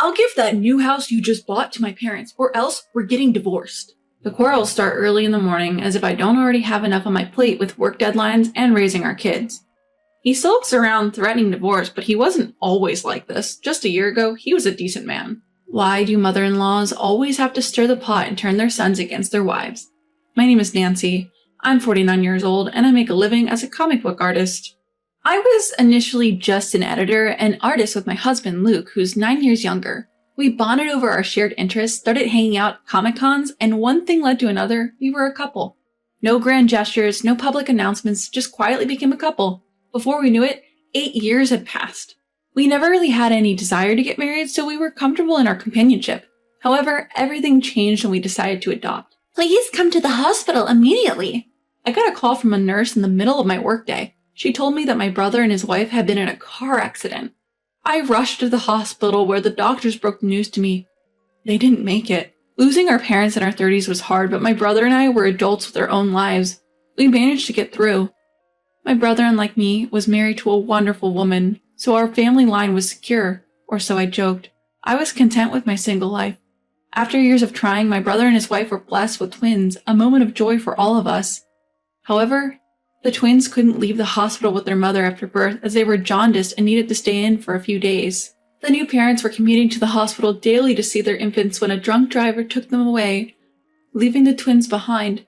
I'll give that new house you just bought to my parents, or else we're getting divorced. The quarrels start early in the morning, as if I don't already have enough on my plate with work deadlines and raising our kids. He sulks around threatening divorce, but he wasn't always like this. Just a year ago, he was a decent man. Why do mother-in-laws always have to stir the pot and turn their sons against their wives? My name is Nancy. I'm 49 years old, and I make a living as a comic book artist. I was initially just an editor and artist with my husband, Luke, who's 9 years younger. We bonded over our shared interests, started hanging out at Comic-Cons, and one thing led to another. We were a couple. No grand gestures, no public announcements, just quietly became a couple. Before we knew it, 8 years had passed. We never really had any desire to get married, so we were comfortable in our companionship. However, everything changed when we decided to adopt. Please come to the hospital immediately. I got a call from a nurse in the middle of my workday. She told me that my brother and his wife had been in a car accident. I rushed to the hospital where the doctors broke the news to me. They didn't make it. Losing our parents in our 30s was hard, but my brother and I were adults with our own lives. We managed to get through. My brother, unlike me, was married to a wonderful woman, so our family line was secure, or so I joked. I was content with my single life. After years of trying, my brother and his wife were blessed with twins, a moment of joy for all of us. However, the twins couldn't leave the hospital with their mother after birth as they were jaundiced and needed to stay in for a few days. The new parents were commuting to the hospital daily to see their infants when a drunk driver took them away, leaving the twins behind.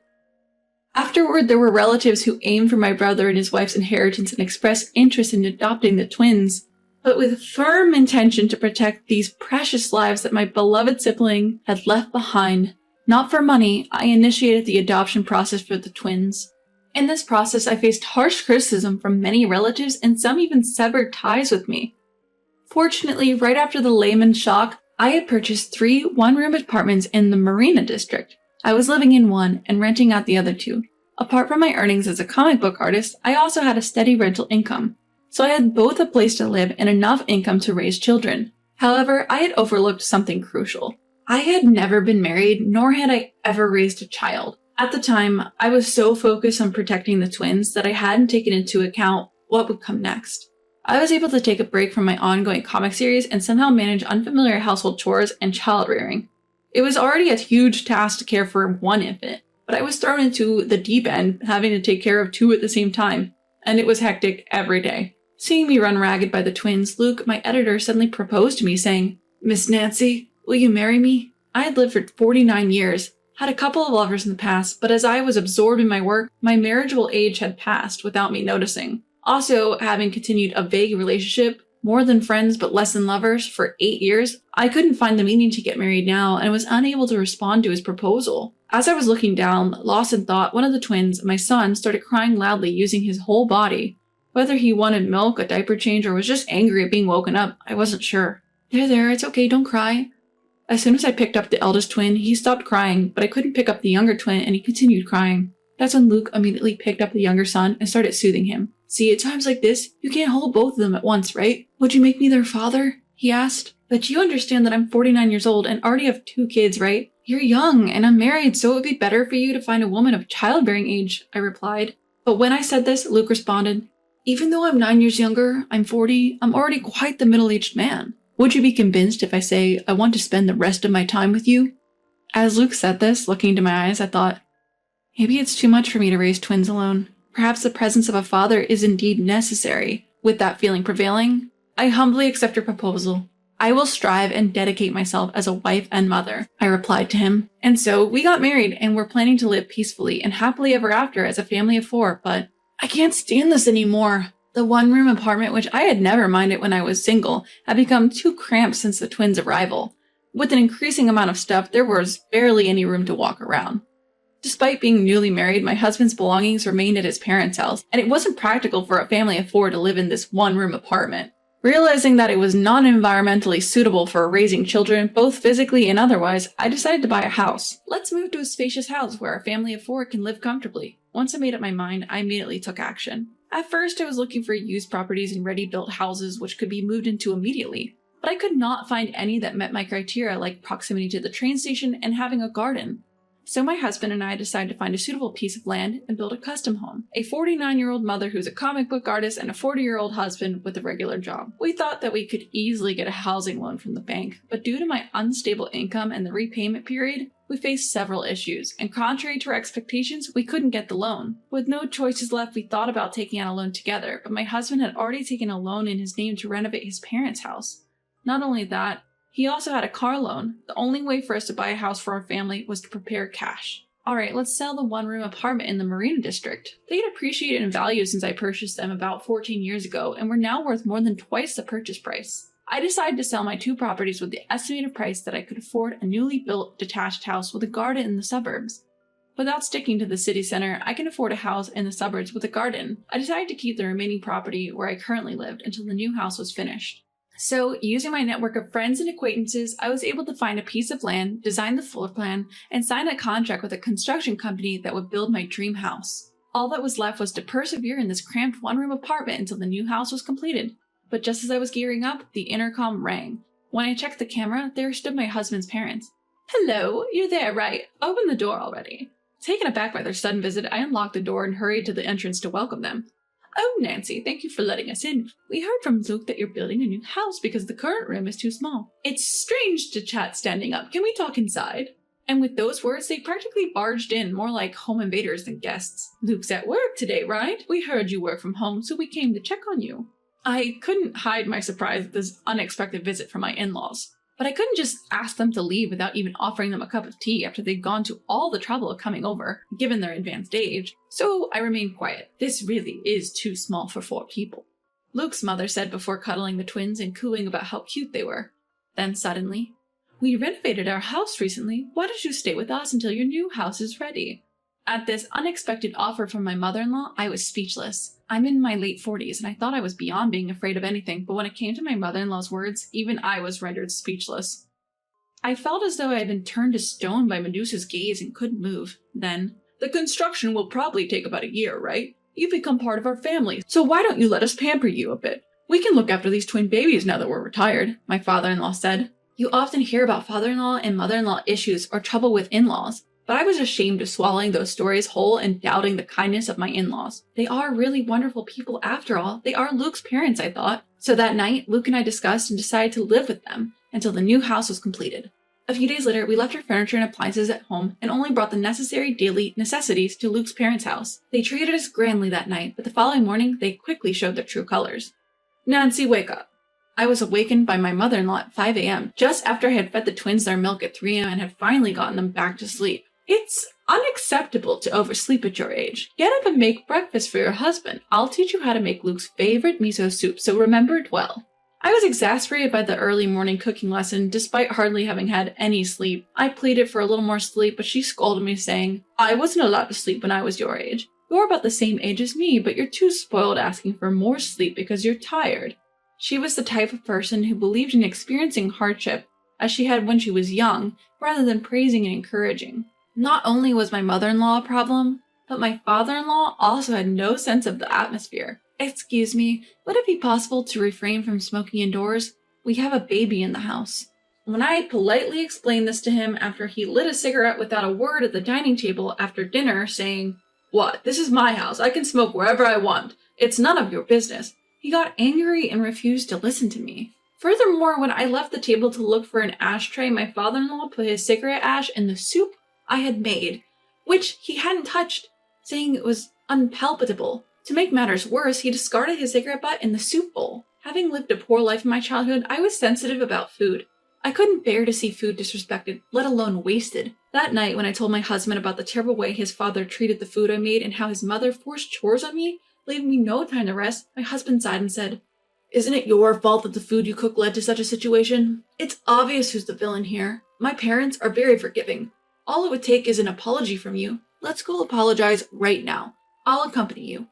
Afterward, there were relatives who aimed for my brother and his wife's inheritance and expressed interest in adopting the twins, but with firm intention to protect these precious lives that my beloved sibling had left behind. Not for money, I initiated the adoption process for the twins. In this process, I faced harsh criticism from many relatives and some even severed ties with me. Fortunately, right after the Lehman shock, I had purchased 3 one-room apartments in the Marina district. I was living in one and renting out the other 2. Apart from my earnings as a comic book artist, I also had a steady rental income. So I had both a place to live and enough income to raise children. However, I had overlooked something crucial. I had never been married, nor had I ever raised a child. At the time, I was so focused on protecting the twins that I hadn't taken into account what would come next. I was able to take a break from my ongoing comic series and somehow manage unfamiliar household chores and child rearing. It was already a huge task to care for one infant, but I was thrown into the deep end, having to take care of 2 at the same time, and it was hectic every day. Seeing me run ragged by the twins, Luke, my editor, suddenly proposed to me, saying, "Miss Nancy, will you marry me?" I had lived for 49 years, had a couple of lovers in the past, but as I was absorbed in my work, my marriageable age had passed without me noticing. Also, having continued a vague relationship, more than friends but less than lovers, for 8 years, I couldn't find the meaning to get married now and was unable to respond to his proposal. As I was looking down, lost in thought, one of the twins, my son, started crying loudly using his whole body. Whether he wanted milk, a diaper change, or was just angry at being woken up, I wasn't sure. There, it's okay, don't cry. As soon as I picked up the eldest twin, he stopped crying, but I couldn't pick up the younger twin and he continued crying. That's when Luke immediately picked up the younger son and started soothing him. "See, at times like this, you can't hold both of them at once, right? Would you make me their father?" he asked. "But you understand that I'm 49 years old and already have 2 kids, right? You're young and I'm married, so it would be better for you to find a woman of childbearing age," I replied. But when I said this, Luke responded, "Even though I'm 9 years younger, I'm 40, I'm already quite the middle-aged man. Would you be convinced if I say I want to spend the rest of my time with you?" As Luke said this, looking into my eyes, I thought, maybe it's too much for me to raise twins alone. Perhaps the presence of a father is indeed necessary. With that feeling prevailing, I humbly accept your proposal. "I will strive and dedicate myself as a wife and mother," I replied to him. And so we got married and we're planning to live peacefully and happily ever after as a family of 4, but I can't stand this anymore. The one-room apartment, which I had never minded when I was single, had become too cramped since the twins' arrival. With an increasing amount of stuff, there was barely any room to walk around. Despite being newly married, my husband's belongings remained at his parents' house, and it wasn't practical for a family of 4 to live in this one-room apartment. Realizing that it was not environmentally suitable for raising children, both physically and otherwise, I decided to buy a house. Let's move to a spacious house where a family of 4 can live comfortably. Once I made up my mind, I immediately took action. At first, I was looking for used properties and ready-built houses which could be moved into immediately, but I could not find any that met my criteria, like proximity to the train station and having a garden. So my husband and I decided to find a suitable piece of land and build a custom home. A 49-year-old mother who's a comic book artist and a 40-year-old husband with a regular job. We thought that we could easily get a housing loan from the bank, but due to my unstable income and the repayment period, we faced several issues, and contrary to our expectations, we couldn't get the loan. With no choices left, we thought about taking out a loan together, but my husband had already taken a loan in his name to renovate his parents' house. Not only that, he also had a car loan. The only way for us to buy a house for our family was to prepare cash. Alright, let's sell the one-room apartment in the Marina District. They had appreciated in value since I purchased them about 14 years ago and were now worth more than twice the purchase price. I decided to sell my 2 properties with the estimated price that I could afford a newly built detached house with a garden in the suburbs. Without sticking to the city center, I can afford a house in the suburbs with a garden. I decided to keep the remaining property where I currently lived until the new house was finished. So, using my network of friends and acquaintances, I was able to find a piece of land, design the floor plan, and sign a contract with a construction company that would build my dream house. All that was left was to persevere in this cramped one-room apartment until the new house was completed. But just as I was gearing up, the intercom rang. When I checked the camera, there stood my husband's parents. "Hello, you're there, right? Open the door already." Taken aback by their sudden visit, I unlocked the door and hurried to the entrance to welcome them. "Oh, Nancy, thank you for letting us in. We heard from Luke that you're building a new house because the current room is too small. It's strange to chat standing up. Can we talk inside?" And with those words, they practically barged in, more like home invaders than guests. "Luke's at work today, right? We heard you work from home, so we came to check on you." I couldn't hide my surprise at this unexpected visit from my in-laws. But I couldn't just ask them to leave without even offering them a cup of tea after they'd gone to all the trouble of coming over, given their advanced age. So I remained quiet. "This really is too small for 4 people." Luke's mother said before cuddling the twins and cooing about how cute they were. Then suddenly, "We renovated our house recently. Why don't you stay with us until your new house is ready?" At this unexpected offer from my mother-in-law, I was speechless. I'm in my late 40s, and I thought I was beyond being afraid of anything, but when it came to my mother-in-law's words, even I was rendered speechless. I felt as though I had been turned to stone by Medusa's gaze and couldn't move. Then, "The construction will probably take about a year, right? You've become part of our family, so why don't you let us pamper you a bit? We can look after these twin babies now that we're retired," my father-in-law said. You often hear about father-in-law and mother-in-law issues or trouble with in-laws. But I was ashamed of swallowing those stories whole and doubting the kindness of my in-laws. They are really wonderful people after all. They are Luke's parents, I thought. So that night, Luke and I discussed and decided to live with them until the new house was completed. A few days later, we left our furniture and appliances at home and only brought the necessary daily necessities to Luke's parents' house. They treated us grandly that night, but the following morning, they quickly showed their true colors. "Nancy, wake up." I was awakened by my mother-in-law at 5 a.m., just after I had fed the twins their milk at 3 a.m. and had finally gotten them back to sleep. "It's unacceptable to oversleep at your age. Get up and make breakfast for your husband. I'll teach you how to make Luke's favorite miso soup, so remember it well." I was exasperated by the early morning cooking lesson, despite hardly having had any sleep. I pleaded for a little more sleep, but she scolded me, saying, "I wasn't allowed to sleep when I was your age. You're about the same age as me, but you're too spoiled asking for more sleep because you're tired." She was the type of person who believed in experiencing hardship, as she had when she was young, rather than praising and encouraging. Not only was my mother-in-law a problem, but my father-in-law also had no sense of the atmosphere. "Excuse me, would it be possible to refrain from smoking indoors? We have a baby in the house." When I politely explained this to him after he lit a cigarette without a word at the dining table after dinner, saying, "What? This is my house. I can smoke wherever I want. It's none of your business," he got angry and refused to listen to me. Furthermore, when I left the table to look for an ashtray, my father-in-law put his cigarette ash in the soup I had made, which he hadn't touched, saying it was unpalatable. To make matters worse, he discarded his cigarette butt in the soup bowl. Having lived a poor life in my childhood, I was sensitive about food. I couldn't bear to see food disrespected, let alone wasted. That night, when I told my husband about the terrible way his father treated the food I made and how his mother forced chores on me, leaving me no time to rest, my husband sighed and said, "Isn't it your fault that the food you cook led to such a situation? It's obvious who's the villain here. My parents are very forgiving. All it would take is an apology from you. Let's go apologize right now. I'll accompany you.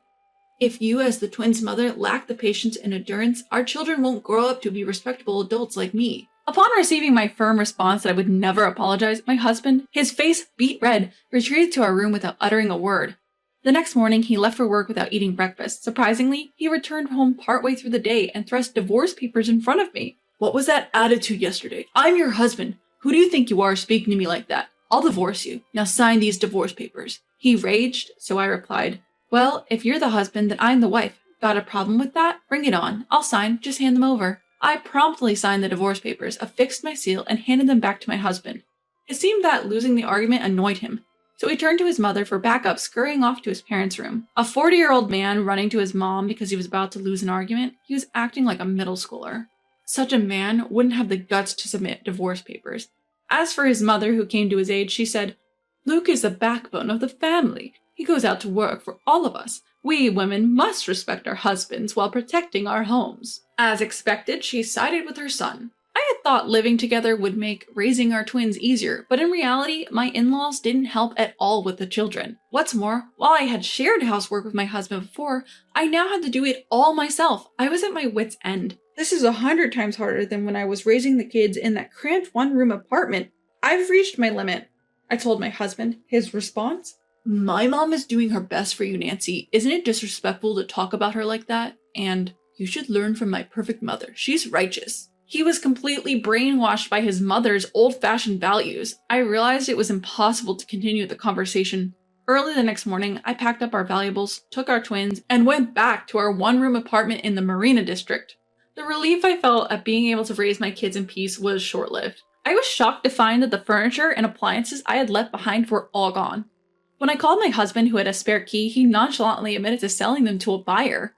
If you, as the twins' mother, lack the patience and endurance, our children won't grow up to be respectable adults like me." Upon receiving my firm response that I would never apologize, my husband, his face beet red, retreated to our room without uttering a word. The next morning, he left for work without eating breakfast. Surprisingly, he returned home partway through the day and thrust divorce papers in front of me. "What was that attitude yesterday? I'm your husband. Who do you think you are speaking to me like that? I'll divorce you. Now sign these divorce papers. He raged, so I replied, well, if you're the husband, then I'm the wife. Got a problem with that? Bring it on. I'll sign, just hand them over. I promptly signed the divorce papers, affixed my seal, and handed them back to my husband. It seemed that losing the argument annoyed him, so he turned to his mother for backup, scurrying off to his parents' room. A 40-year-old man running to his mom because he was about to lose an argument, he was acting like a middle schooler. Such a man wouldn't have the guts to submit divorce papers. As for his mother, who came to his aid, she said, Luke is the backbone of the family. He goes out to work for all of us. We women must respect our husbands while protecting our homes. As expected, she sided with her son. I had thought living together would make raising our twins easier, but in reality, my in-laws didn't help at all with the children. What's more, while I had shared housework with my husband before, I now had to do it all myself. I was at my wit's end. This is 100 times harder than when I was raising the kids in that cramped one-room apartment. I've reached my limit, I told my husband. His response? My mom is doing her best for you, Nancy. Isn't it disrespectful to talk about her like that? And you should learn from my perfect mother. She's righteous. He was completely brainwashed by his mother's old-fashioned values. I realized it was impossible to continue the conversation. Early the next morning, I packed up our valuables, took our twins, and went back to our one-room apartment in the Marina District. The relief I felt at being able to raise my kids in peace was short-lived. I was shocked to find that the furniture and appliances I had left behind were all gone. When I called my husband, who had a spare key, he nonchalantly admitted to selling them to a buyer.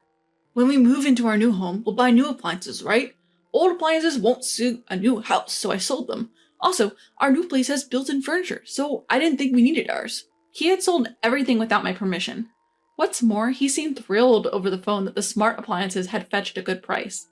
When we move into our new home, we'll buy new appliances, right? Old appliances won't suit a new house, so I sold them. Also, our new place has built-in furniture, so I didn't think we needed ours. He had sold everything without my permission. What's more, he seemed thrilled over the phone that the smart appliances had fetched a good price.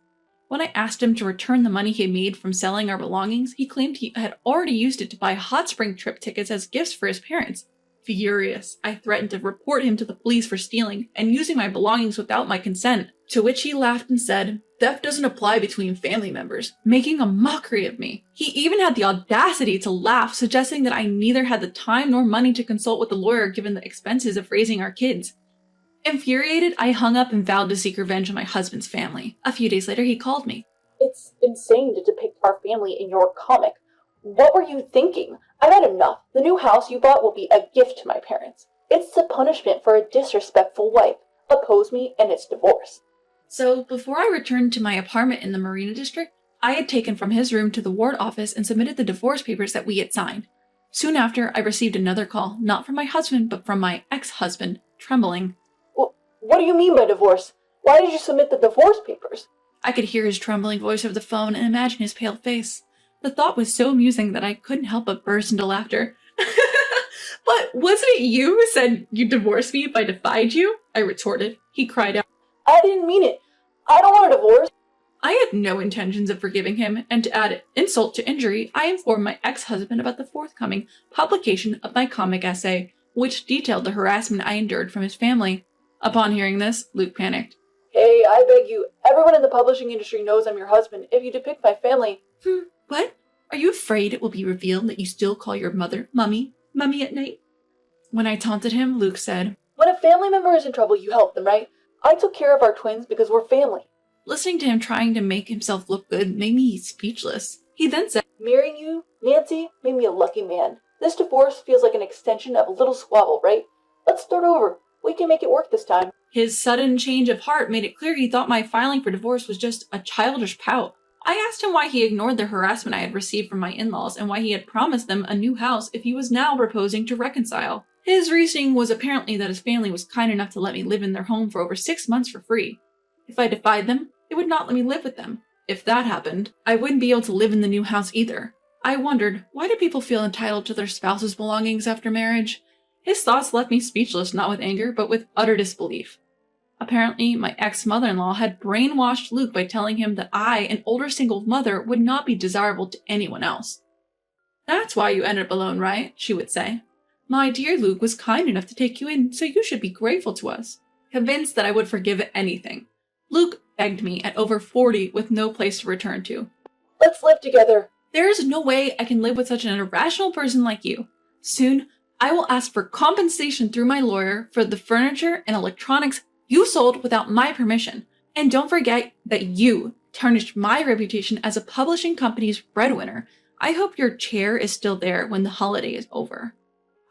When I asked him to return the money he had made from selling our belongings, he claimed he had already used it to buy hot spring trip tickets as gifts for his parents. Furious, I threatened to report him to the police for stealing and using my belongings without my consent, to which he laughed and said, theft doesn't apply between family members, making a mockery of me. He even had the audacity to laugh, suggesting that I neither had the time nor money to consult with a lawyer given the expenses of raising our kids. Infuriated, I hung up and vowed to seek revenge on my husband's family. A few days later, he called me. It's insane to depict our family in your comic. What were you thinking? I've had enough. The new house you bought will be a gift to my parents. It's the punishment for a disrespectful wife. Oppose me and it's divorce. So, before I returned to my apartment in the Marina District, I had taken from his room to the ward office and submitted the divorce papers that we had signed. Soon after, I received another call, not from my husband, but from my ex-husband, trembling. What do you mean by divorce? Why did you submit the divorce papers? I could hear his trembling voice over the phone and imagine his pale face. The thought was so amusing that I couldn't help but burst into laughter. But wasn't it you who said you'd divorce me if I defied you? I retorted. He cried out. I didn't mean it. I don't want a divorce. I had no intentions of forgiving him, and to add insult to injury, I informed my ex-husband about the forthcoming publication of my comic essay, which detailed the harassment I endured from his family. Upon hearing this, Luke panicked. Hey, I beg you. Everyone in the publishing industry knows I'm your husband. If you depict my family... What? Are you afraid it will be revealed that you still call your mother Mummy at night? When I taunted him, Luke said, When a family member is in trouble, you help them, right? I took care of our twins because we're family. Listening to him trying to make himself look good made me speechless. He then said, Marrying you, Nancy, made me a lucky man. This divorce feels like an extension of a little squabble, right? Let's start over. We can make it work this time. His sudden change of heart made it clear he thought my filing for divorce was just a childish pout. I asked him why he ignored the harassment I had received from my in-laws and why he had promised them a new house if he was now proposing to reconcile. His reasoning was apparently that his family was kind enough to let me live in their home for over 6 months for free. If I defied them, they would not let me live with them. If that happened, I wouldn't be able to live in the new house either. I wondered, why do people feel entitled to their spouse's belongings after marriage? His thoughts left me speechless, not with anger, but with utter disbelief. Apparently, my ex-mother-in-law had brainwashed Luke by telling him that I, an older single mother, would not be desirable to anyone else. That's why you ended up alone, right? She would say. My dear Luke was kind enough to take you in, so you should be grateful to us. Convinced that I would forgive anything, Luke begged me at over 40 with no place to return to. Let's live together. There is no way I can live with such an irrational person like you. Soon, I will ask for compensation through my lawyer for the furniture and electronics you sold without my permission. And don't forget that you tarnished my reputation as a publishing company's breadwinner. I hope your chair is still there when the holiday is over."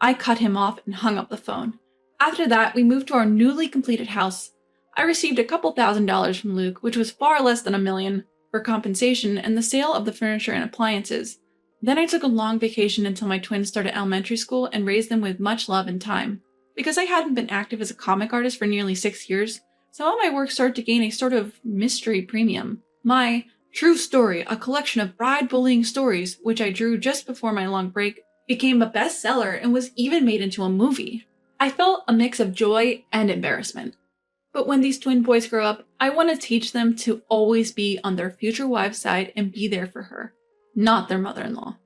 I cut him off and hung up the phone. After that, we moved to our newly completed house. I received a couple $1,000s from Luke, which was far less than $1 million, for compensation and the sale of the furniture and appliances. Then I took a long vacation until my twins started elementary school and raised them with much love and time. Because I hadn't been active as a comic artist for nearly 6 years, some of my work started to gain a sort of mystery premium. My True Story, a collection of bride bullying stories, which I drew just before my long break, became a bestseller and was even made into a movie. I felt a mix of joy and embarrassment. But when these twin boys grow up, I want to teach them to always be on their future wife's side and be there for her, not their mother-in-law.